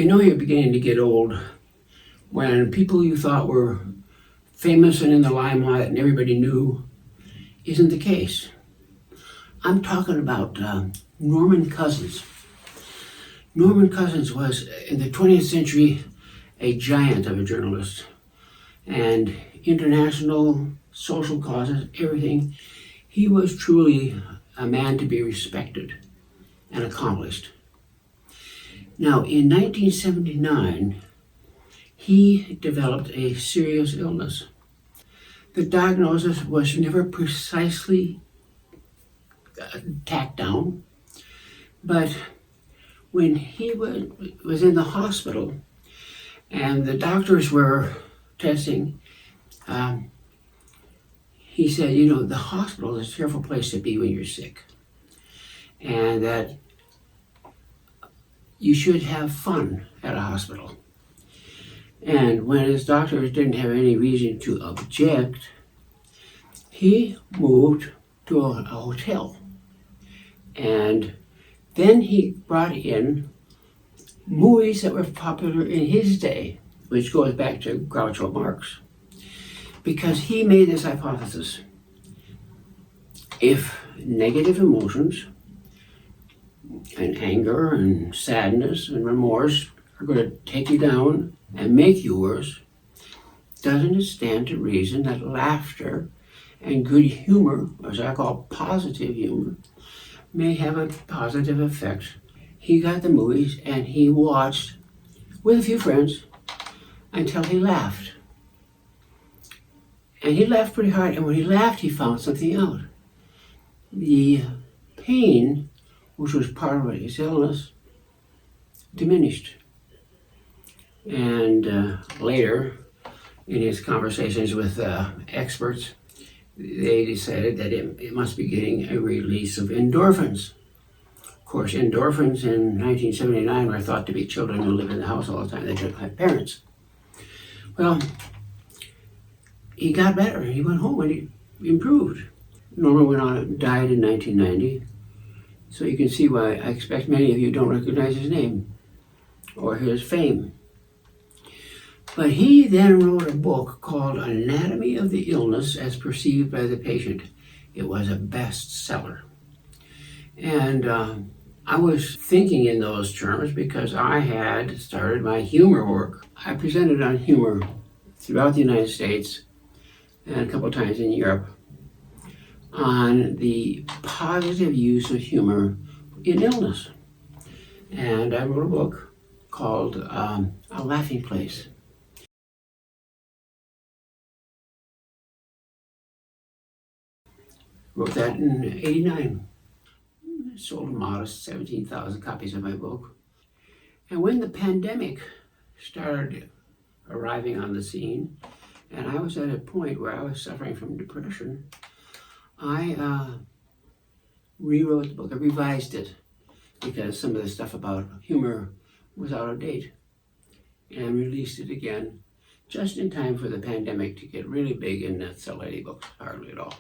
You know you're beginning to get old when people you thought were famous and in the limelight and everybody knew isn't the case. I'm talking about Norman Cousins. Norman Cousins was, in the 20th century, a giant of a journalist. And international, social causes, everything. He was truly a man to be respected and accomplished. Now, in 1979, he developed a serious illness. The diagnosis was never precisely tacked down, but when he was in the hospital and the doctors were testing, he said, you know, the hospital is a fearful place to be when you're sick, and that you should have fun at a hospital. And when his doctors didn't have any reason to object, he moved to a hotel. And then he brought in movies that were popular in his day, which goes back to Groucho Marx, because he made this hypothesis. If negative emotions and anger and sadness and remorse are going to take you down and make you worse, doesn't it stand to reason that laughter and good humor, as I call positive humor, may have a positive effect? He got the movies and he watched with a few friends until he laughed. And he laughed pretty hard, and when he laughed, he found something out. The pain, which was part of his illness, diminished. And later, in his conversations with experts, they decided that it must be getting a release of endorphins. Of course, endorphins in 1979 were thought to be children who live in the house all the time. They didn't have parents. Well, he got better. He went home and he improved. Norman went on and died in 1990. So you can see why I expect many of you don't recognize his name or his fame. But he then wrote a book called Anatomy of the Illness as Perceived by the Patient. It was a bestseller. And I was thinking in those terms because I had started my humor work. I presented on humor throughout the United States and a couple of times in Europe on the positive use of humor in illness. And I wrote a book called A Laughing Place. Wrote that in '89. Sold a modest 17,000 copies of my book. And when the pandemic started arriving on the scene, and I was at a point where I was suffering from depression, I rewrote the book. I revised it because some of the stuff about humor was out of date, and released it again just in time for the pandemic to get really big and not sell any books, hardly at all.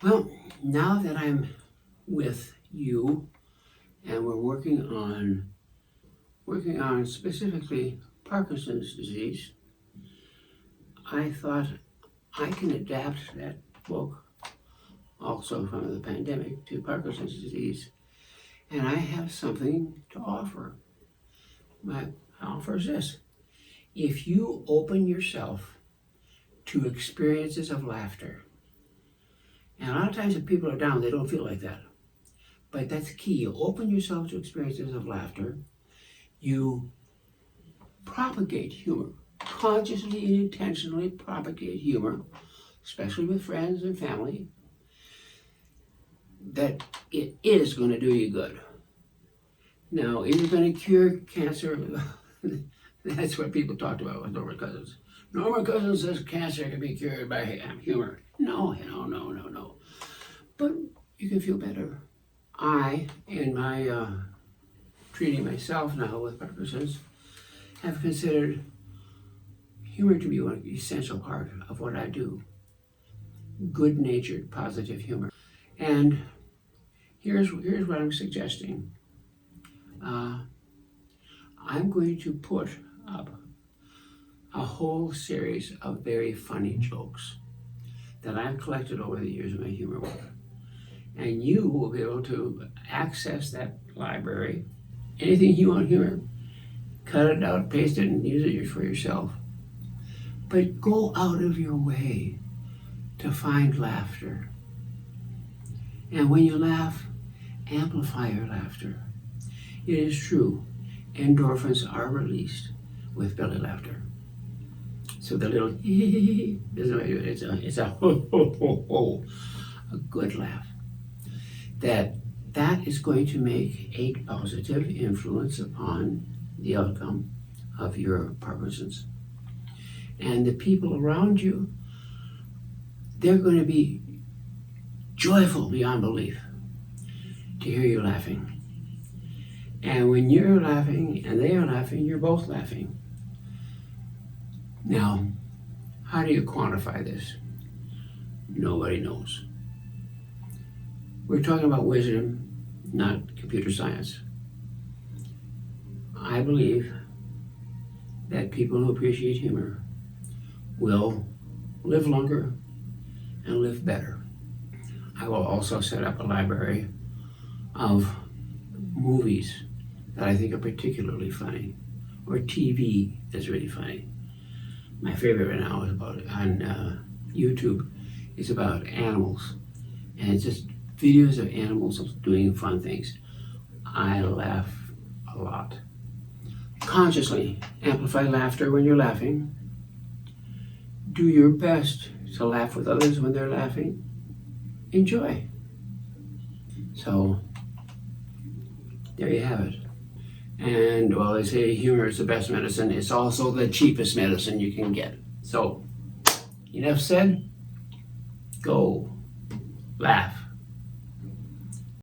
Well, now that I'm with you and we're working on specifically Parkinson's disease, I thought I can adapt that book also from the pandemic to Parkinson's disease, and I have something to offer. My offer is this: if you open yourself to experiences of laughter, and a lot of times if people are down, they don't feel like that. But that's key. You open yourself to experiences of laughter. You propagate humor. Consciously and intentionally propagate humor, especially with friends and family, that it is going to do you good. Now, is it going to cure cancer? That's what people talked about with Norman Cousins. Norman Cousins says cancer can be cured by humor. No. But you can feel better. I, in my treating myself now with Parkinson's, have considered humor to be one essential part of what I do. Good-natured, positive humor. And here's what I'm suggesting. I'm going to put up a whole series of very funny jokes that I've collected over the years of my humor work. And you will be able to access that library. Anything you want humor, cut it out, paste it, and use it for yourself. But go out of your way to find laughter. And when you laugh, amplify your laughter. It is true, endorphins are released with belly laughter. So the little it's a ho ho ho ho, a good laugh. That is going to make a positive influence upon the outcome of your Parkinson's. And the people around you, they're going to be joyful beyond belief to hear you laughing. And when you're laughing and they are laughing, you're both laughing. Now, how do you quantify this? Nobody knows. We're talking about wisdom, not computer science. I believe that people who appreciate humor will live longer and live better. I will also set up a library of movies that I think are particularly funny, or TV that's really funny. My favorite right now is on YouTube. It's about animals, and it's just videos of animals doing fun things. I laugh a lot. Consciously amplify laughter when you're laughing. Do your best to laugh with others when they're laughing. Enjoy. So, there you have it. And while they say humor is the best medicine, it's also the cheapest medicine you can get. So, enough said. Go laugh.